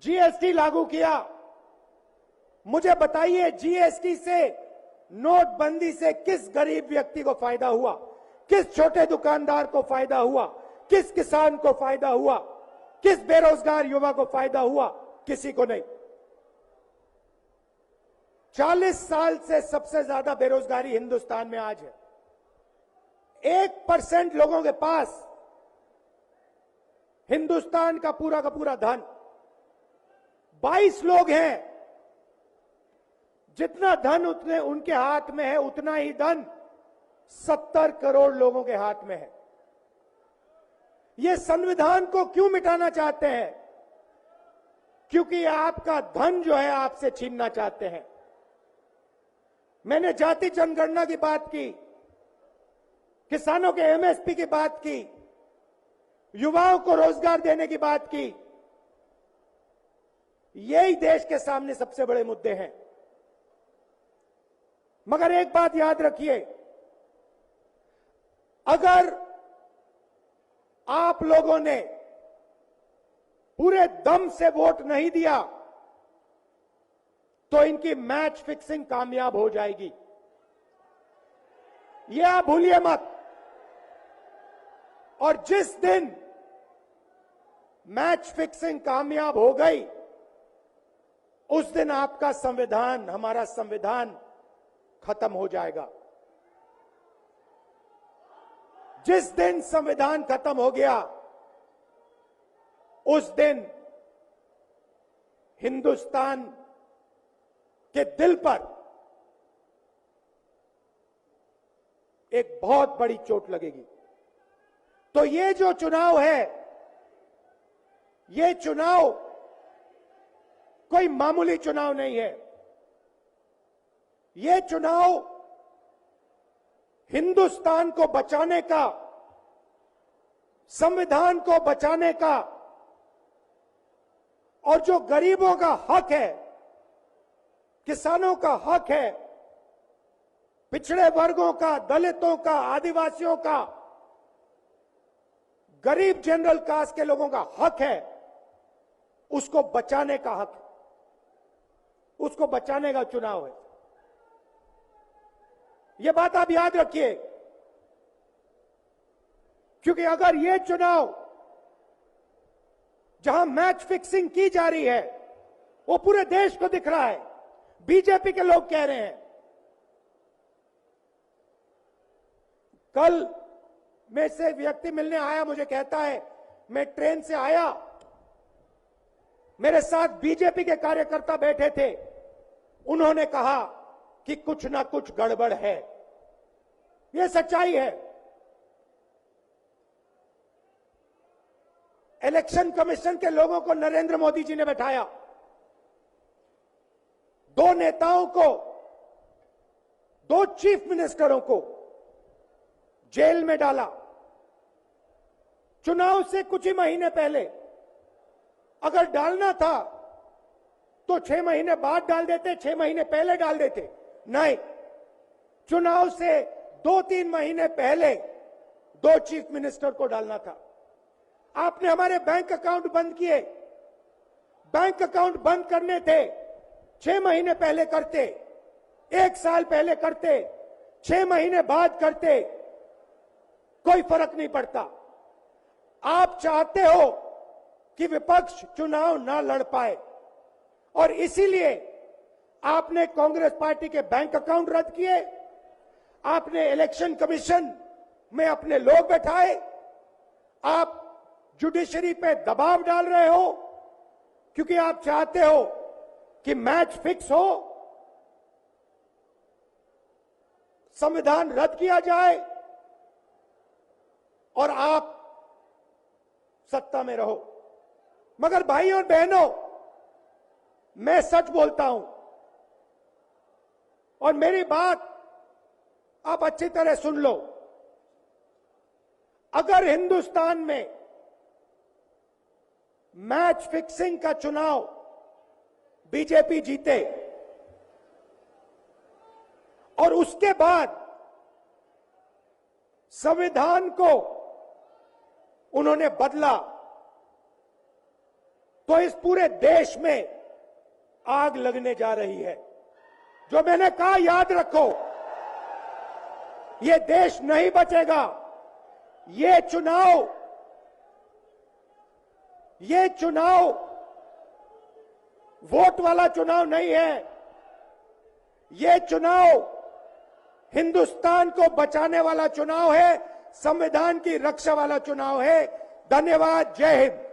GST लागू किया। मुझे बताइए, जीएसटी से, नोटबंदी से किस गरीब व्यक्ति को फायदा हुआ? किस छोटे दुकानदार को फायदा हुआ? किस किसान को फायदा हुआ? किस बेरोजगार युवा को फायदा हुआ? किसी को नहीं। 40 साल से सबसे ज्यादा बेरोजगारी हिंदुस्तान में आज है। 1% लोगों के पास हिंदुस्तान का पूरा धन, 22 लोग हैं, जितना धन उतने उनके हाथ में है, उतना ही धन 70 करोड़ लोगों के हाथ में है। ये संविधान को क्यों मिटाना चाहते हैं? क्योंकि आपका धन जो है आपसे छीनना चाहते हैं। मैंने जाति जनगणना की बात की, किसानों के एमएसपी की बात की, युवाओं को रोजगार देने की बात की। यही देश के सामने सबसे बड़े मुद्दे हैं। मगर एक बात याद रखिए, अगर आप लोगों ने पूरे दम से वोट नहीं दिया तो इनकी मैच फिक्सिंग कामयाब हो जाएगी। यह आप भूलिए मत। और जिस दिन मैच फिक्सिंग कामयाब हो गई, उस दिन आपका संविधान, हमारा संविधान खत्म हो जाएगा। जिस दिन संविधान खत्म हो गया, उस दिन हिंदुस्तान के दिल पर एक बहुत बड़ी चोट लगेगी। तो ये जो चुनाव है, ये चुनाव कोई मामूली चुनाव नहीं है। ये चुनाव हिंदुस्तान को बचाने का, संविधान को बचाने का, और जो गरीबों का हक है, किसानों का हक है, पिछड़े वर्गों का, दलितों का, आदिवासियों का, गरीब जनरल कास्ट के लोगों का हक है, उसको बचाने का हक है। उसको बचाने का चुनाव है। यह बात आप याद रखिए, क्योंकि अगर यह चुनाव जहां मैच फिक्सिंग की जा रही है, वो पूरे देश को दिख रहा है। बीजेपी के लोग कह रहे हैं, कल में से व्यक्ति मिलने आया, मुझे कहता है मैं ट्रेन से आया, मेरे साथ बीजेपी के कार्यकर्ता बैठे थे, उन्होंने कहा कि कुछ ना कुछ गड़बड़ है। यह सच्चाई है। इलेक्शन कमीशन के लोगों को नरेंद्र मोदी जी ने बैठाया, दो नेताओं को, दो चीफ मिनिस्टरों को जेल में डाला। चुनाव से कुछ ही महीने पहले अगर डालना था तो 6 महीने बाद डाल देते, 6 महीने पहले डाल देते। नहीं, चुनाव से 2-3 महीने पहले 2 चीफ मिनिस्टर को डालना था। आपने हमारे बैंक अकाउंट बंद किए। बैंक अकाउंट बंद करने थे, 6 महीने पहले करते, 1 साल पहले करते, 6 महीने बाद करते, कोई फर्क नहीं पड़ता। आप चाहते हो कि विपक्ष चुनाव ना लड़ पाए, और इसीलिए आपने कांग्रेस पार्टी के बैंक अकाउंट रद्द किए, आपने इलेक्शन कमीशन में अपने लोग बैठाए, आप जुडिशरी पे दबाव डाल रहे हो, क्योंकि आप चाहते हो कि मैच फिक्स हो, संविधान रद्द किया जाए और आप सत्ता में रहो। मगर भाई और बहनों, मैं सच बोलता हूं, और मेरी बात आप अच्छी तरह सुन लो। अगर हिंदुस्तान में मैच फिक्सिंग का चुनाव बीजेपी जीते और उसके बाद संविधान को उन्होंने बदला, तो इस पूरे देश में आग लगने जा रही है। जो मैंने कहा याद रखो, ये देश नहीं बचेगा। ये चुनाव वोट वाला चुनाव नहीं है। ये चुनाव हिंदुस्तान को बचाने वाला चुनाव है, संविधान की रक्षा वाला चुनाव है। धन्यवाद। जय हिंद।